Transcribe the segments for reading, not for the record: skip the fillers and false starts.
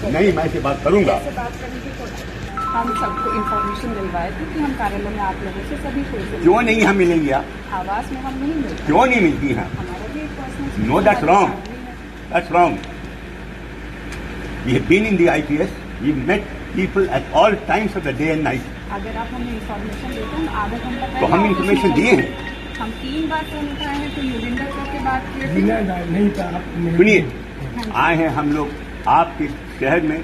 करिए। नहीं, मैं से बात करूंगा। ऐसे बात करेंगे तो हम सबको इन्फॉर्मेशन दिलवाए थे कि हम कार्यालय में आप लोगों से सभी को क्यों नहीं हम मिलेंगे? आप आवास में हम नहीं मिलते। क्यों नहीं मिलती हैं? हमारा भी एक personal No, that's wrong. That's wrong. We have been in the IPS. We met people at all times of the day and night. अगर आप हमें इन्फॉर्मेशन देते हैं आधा घंटा पहले तो हम इन्फॉर्मेशन दिए हैं। हम 3 बार फोन उठाए हैं, तो योगिंदर सर के बात किए थे। नहीं था। सुनिए, आए हैं हम लोग, आपके शहर में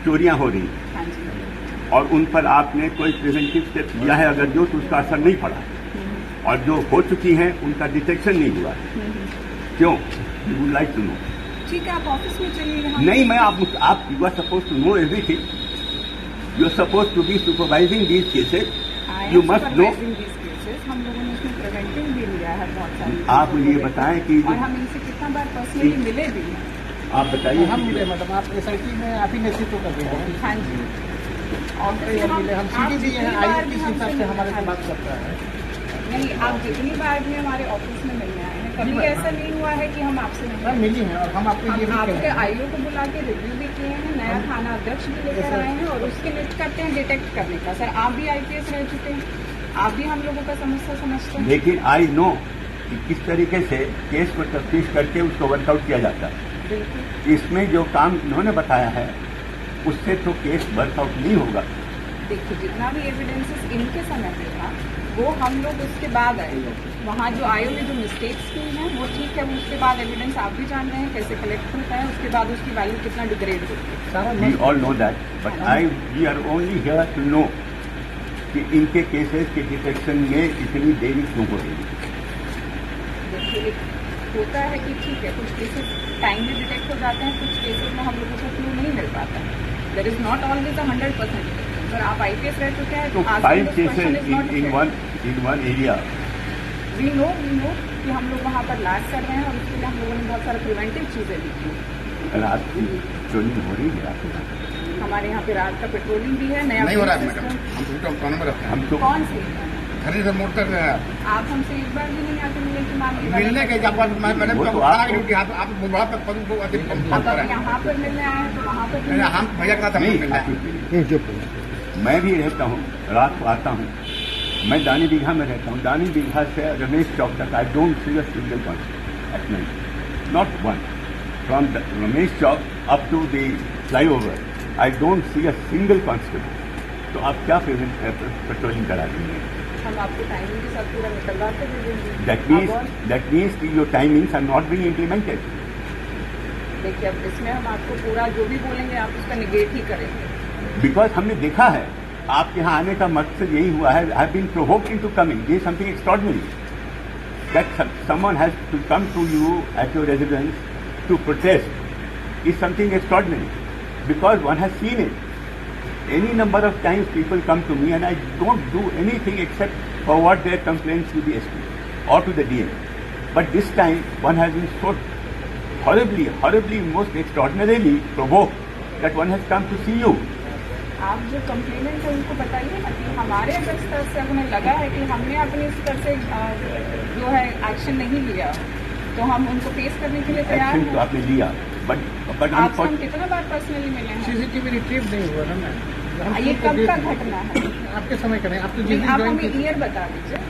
चोरियां हो रही हाँ जी। और उन पर आपने कोई प्रिवेंटिव स्टेप लिया है अगर जो, तो उसका असर नहीं पड़ा और जो हो चुकी हैं उनका डिटेक्शन नहीं हुआ। क्यों? You would like to know. ठीक है, आप ऑफिस में चलिए। नहीं, मैं आप you are suppose to know everything. You are suppose to be supervising these cases. You must know. हम लोगों ने इसमें प्रिवेंटिव भी लिया है बहुत सारी। आप मुझे ये बताएं कि और हम इनसे कितना बार पर्सनली मिले भी हैं। आप बताइए। हम मिले, मतलब आप SIT में आप ही नेतृत्व कर रहे हैं। हाँ जी। और हम मिले, हम सीधी भी हैं, आयुक्त किस हिसाब से हमारे से बात करता है। नहीं, आप जितनी बार भी हमारे ऑफिस में मिलने आए हैं, कभी ऐसा नहीं हुआ है कि हम आपसे नहीं मिली हैं और हम आपको ये भी आपके आईओ को बुला के रिव्यू भी किए हैं, नया थाना अध्यक्ष भी लेकर आए हैं और उसके लिस्ट करते हैं डिटेक्ट करने का। सर, आप भी IPS रह चुके हैं, आप भी हम लोगों का समस्या समझते हैं। लेकिन आई नो कि किस तरीके से केस को तफ्तीश करके उसको वर्कआउट किया जाता है। बिल्कुल। इसमें जो काम इन्होंने बताया है उससे तो केस वर्कआउट नहीं होगा। देखिए, जितना भी एविडेंसेस इनके समय पे था वो हम लोग उसके बाद आए। वहाँ जो आईओ ने जो मिस्टेक्स की हैं वो ठीक है, उसके बाद एविडेंस आप भी जान रहे हैं कैसे कलेक्ट होता है, उसके बाद उसकी वैल्यू कितना डिग्रेड होती है। We all know that, but we are only here to know कि इनके केसेस के डिटेक्शन में इतनी देरी क्यों हो रही है। देखिए, एक होता है कि ठीक है, कुछ केसेस टाइमली डिटेक्ट हो जाते हैं, कुछ केसेस में हम लोगों को क्लू नहीं मिल पाता है। There is not always 100%। अगर आप IPS रह चुके हैं तो 5 cases in one area. We know कि हम लोग वहाँ पर लास्ट कर रहे हैं और उसके लिए हम लोगों ने बहुत सारे प्रिवेंटिव चीजें भी की। रात की चोरी हो रही है आपके यहाँ? हमारे यहाँ पे रात का पेट्रोलिंग भी है। नया नहीं हो रहा है मैडम, हम तो कौन में रहते हैं। हम तो कौन सी खरीद से मोड़ कर रहे हैं आप हमसे एक बार भी नहीं आके मिले कि मैम मिलने के जब मैडम वो को तो बता आपको- रही हूँ कि आप बुढ़ा पे पद को अधिक कम अब करें। यहाँ पर मिलने आए हैं तो वहाँ पर नहीं, हम भैया का नहीं मिलना है। नहीं, मैं भी रहता हूँ, रात को आता हूँ। मैं दानी बीघा में रहता हूँ। दानी बीघा से रमेश चौक तक I don't see a single constable at night, not one. From Ramesh Chowk up to the flyover I don't see a single constable. तो आप क्या पेट्रोलिंग कराती हैं? हम आपको टाइमिंग के साथ पूरा निकलवा के दे देंगे। That means कि your timings are not being implemented. देखिए, अब इसमें हम आपको पूरा जो भी बोलेंगे आप उसका निगेट ही करेंगे। Because हमने देखा है आपके यहाँ आने का मकसद यही हुआ है। I have been provoked into coming. This is something extraordinary. That someone has to come to you at your residence to protest is something extraordinary. Because one has seen it. Any number of times people come to me and I don't do anything except forward their complaints to the SP or to the DM. But this time one has been so horribly, most extraordinarily provoked that one has come to see you. आप जो complainant है उनको बताइए ना कि हमारे अगर स्तर से उन्हें लगा है कि हमने अपने स्तर से जो है एक्शन नहीं लिया तो हम उनको फेस करने के लिए तैयार Action तो हैं। आपने लिया, but आपसे हम कितना बार पर्सनली मिले हैं? CCTV रिट्रीव नहीं हुआ ना मैम। ये कब का घटना है? आपके समय का नहीं, आप तो नहीं, जिस आप दिन हमें ईयर बता दीजिए।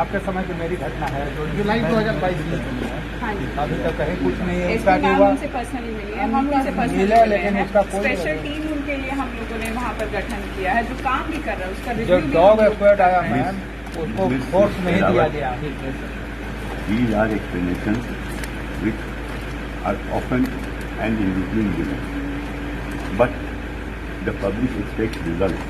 आपके समय की मेरी घटना है जो जुलाई 2022 में हुई है। हाँ जी। अभी तक कहीं कुछ नहीं है। SP उसका मैम हुआ उनसे पर्सनली मिली है, हम उनसे पर्सनली मिला, लेकिन उसका कोई स्पेशल टीम उनके लिए हम लोगों ने वहाँ पर गठन किया है जो काम भी कर रहा है उसका जो रिव्यू भी डॉग हम लोग एक्सपर्ट आया कर रहे हैं। मैम उसको फोर्स नहीं दिया गया। These are explanations which are often and in between given. But the public expects results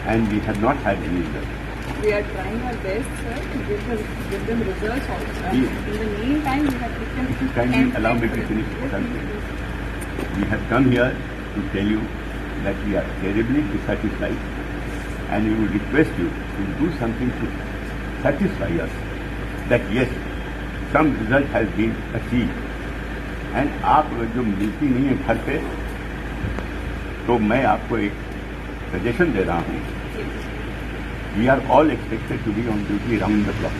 and we have not had any results. We are trying our best, sir, to give them results also. Yes. In the meantime, we have taken. If you kindly allow me to finish something. We have come here to tell you that we are terribly dissatisfied and we would request you to do something to satisfy us that yes, some result has been achieved. And आप जो मिलती नहीं है घर पे, तो मैं आपको एक सजेशन दे रहा हूँ. We are all expected to be on duty round the clock.